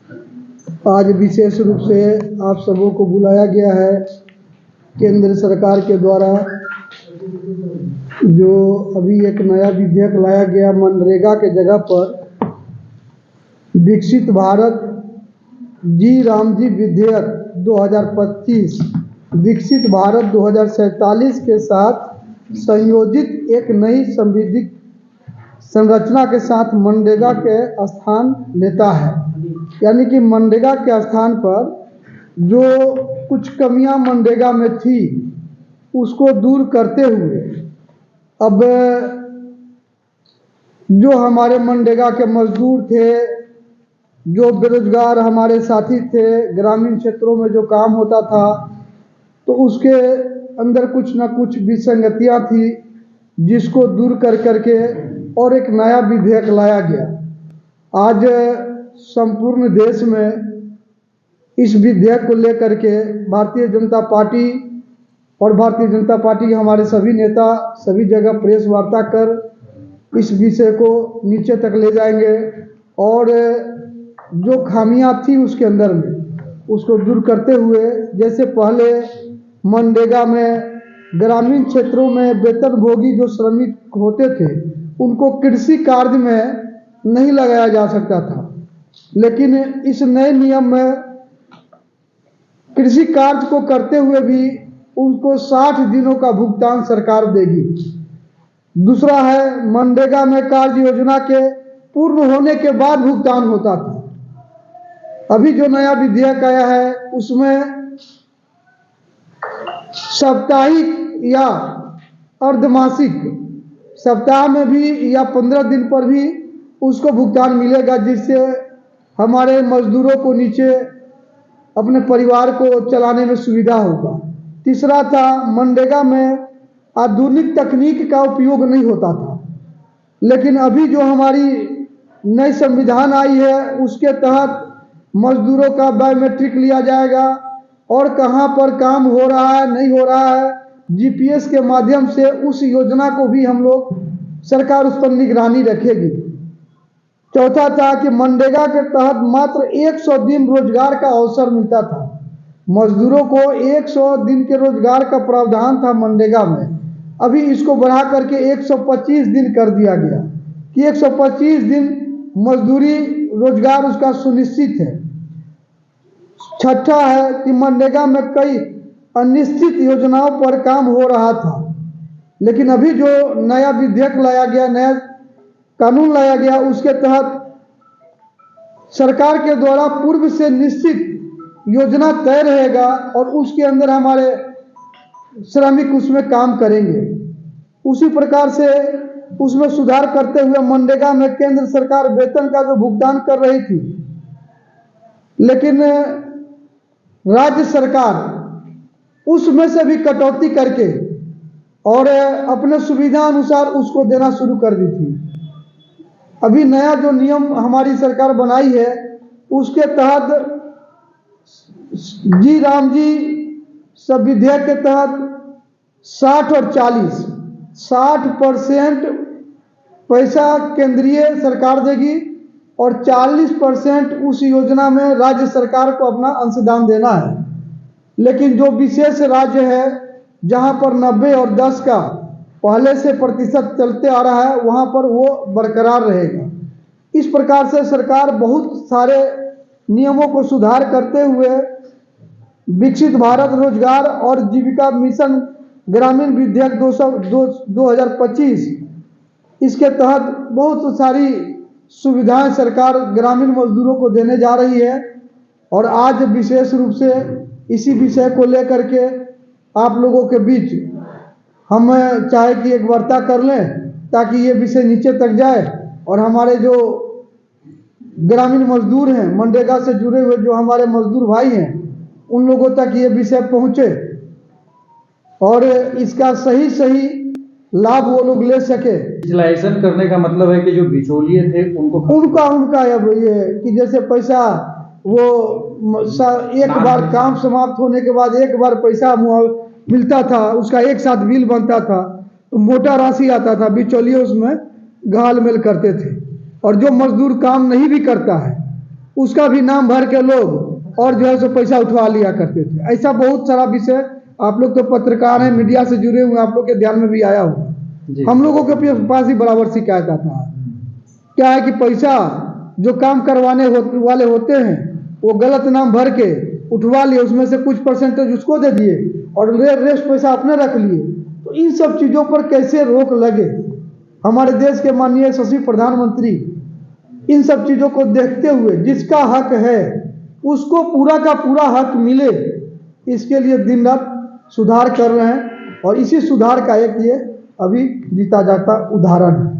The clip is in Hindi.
आज विशेष रूप से आप सबों को बुलाया गया है। केंद्र सरकार के द्वारा जो अभी एक नया विधेयक लाया गया, मनरेगा के जगह पर विकसित भारत जी राम जी विधेयक 2025 विकसित भारत 2047 के साथ संयोजित एक नई संविधिक संरचना के साथ मनरेगा के स्थान लेता है। यानी कि मनरेगा के स्थान पर जो कुछ कमियां मनरेगा में थी उसको दूर करते हुए अब जो हमारे मनरेगा के मजदूर थे, जो बेरोजगार हमारे साथी थे, ग्रामीण क्षेत्रों में जो काम होता था तो उसके अंदर कुछ ना कुछ विसंगतियां थी, जिसको दूर कर करके और एक नया विधेयक लाया गया। आज संपूर्ण देश में इस विधेयक को लेकर के भारतीय जनता पार्टी और भारतीय जनता पार्टी के हमारे सभी नेता सभी जगह प्रेस वार्ता कर इस विषय को नीचे तक ले जाएंगे और जो खामियां थी उसके अंदर में उसको दूर करते हुए, जैसे पहले मनरेगा में ग्रामीण क्षेत्रों में वेतनभोगी जो श्रमिक होते थे उनको कृषि कार्य में नहीं लगाया जा सकता था, लेकिन इस नए नियम में कृषि कार्य को करते हुए भी उनको 60 दिनों का भुगतान सरकार देगी। दूसरा है, मनरेगा में कार्य योजना के पूर्ण होने के बाद भुगतान होता था। अभी जो नया विधेयक आया है उसमें साप्ताहिक या अर्धमासिक, सप्ताह में भी या 15 दिन पर भी उसको भुगतान मिलेगा, जिससे हमारे मजदूरों को नीचे अपने परिवार को चलाने में सुविधा होगा। तीसरा था, मनरेगा में आधुनिक तकनीक का उपयोग नहीं होता था, लेकिन अभी जो हमारी नई संविधान आई है उसके तहत मजदूरों का बायोमेट्रिक लिया जाएगा और कहाँ पर काम हो रहा है नहीं हो रहा है जीपीएस के माध्यम से उस योजना को भी हम लोग सरकार उस पर निगरानी रखेगी। चौथा था कि मनरेगा के तहत मात्र 100 दिन रोजगार का अवसर मिलता था। मजदूरों को 100 दिन के रोजगार का प्रावधान था मनरेगा में, अभी इसको बढ़ा करके 125 दिन कर दिया गया कि 125 दिन मजदूरी रोजगार उसका सुनिश्चित है। छठा है कि मनरेगा में कई अनिश्चित योजनाओं पर काम हो रहा था, लेकिन अभी जो नया विधेयक लाया गया, नया कानून लाया गया, उसके तहत सरकार के द्वारा पूर्व से निश्चित योजना तय रहेगा और उसके अंदर हमारे श्रमिक उसमें काम करेंगे। उसी प्रकार से उसमें सुधार करते हुए मनरेगा में केंद्र सरकार वेतन का जो भुगतान कर रही थी, लेकिन राज्य सरकार उसमें से भी कटौती करके और अपने सुविधा अनुसार उसको देना शुरू कर दी थी। अभी नया जो नियम हमारी सरकार बनाई है उसके तहत जी राम जी सब विधेयक के तहत 60 और 40 60% पैसा केंद्रीय सरकार देगी और 40% उस योजना में राज्य सरकार को अपना अंशदान देना है। लेकिन जो विशेष राज्य है जहां पर 90 और 10 का पहले से प्रतिशत चलते आ रहा है वहां पर वो बरकरार रहेगा। इस प्रकार से सरकार बहुत सारे नियमों को सुधार करते हुए विकसित भारत रोजगार और जीविका मिशन ग्रामीण विधेयक 2025 इसके तहत बहुत सारी सुविधाएं सरकार ग्रामीण मजदूरों को देने जा रही है। और आज विशेष रूप से इसी विषय को लेकर के आप लोगों के बीच हम चाहे कि एक वार्ता कर लें ताकि ये विषय नीचे तक जाए और हमारे जो ग्रामीण मजदूर हैं, मनरेगा से जुड़े हुए जो हमारे मजदूर भाई हैं, उन लोगों तक ये विषय पहुंचे और इसका सही सही लाभ वो लोग ले सके। डिजिटलाइजेशन करने का मतलब है कि जो बिचौलिए थे उनका अब ये कि जैसे पैसा वो एक बार काम समाप्त होने के बाद एक बार पैसा मिलता था, उसका एक साथ बिल बनता था तो मोटा राशि आता था, बिचौलिए उसमें घाल मेल करते थे। और जो मजदूर काम नहीं भी करता है उसका भी नाम भर के लोग और जो है सो पैसा उठवा लिया करते थे। ऐसा बहुत सारा विषय, आप लोग तो पत्रकार हैं, मीडिया से जुड़े हुए, आप लोग के ध्यान में भी आया होगा। हम लोगों के पास ही बराबर शिकायत आता है। क्या है कि पैसा जो काम करवाने वाले होते हैं वो गलत नाम भर के उठवा लिए, उसमें से कुछ परसेंटेज उसको दे दिए और रेस्ट पैसा अपने रख लिए। तो इन सब चीज़ों पर कैसे रोक लगे? हमारे देश के माननीय यशस्वी प्रधानमंत्री इन सब चीज़ों को देखते हुए जिसका हक है उसको पूरा का पूरा हक मिले, इसके लिए दिन रात सुधार कर रहे हैं। और इसी सुधार का एक ये अभी जीता जाता उदाहरण है।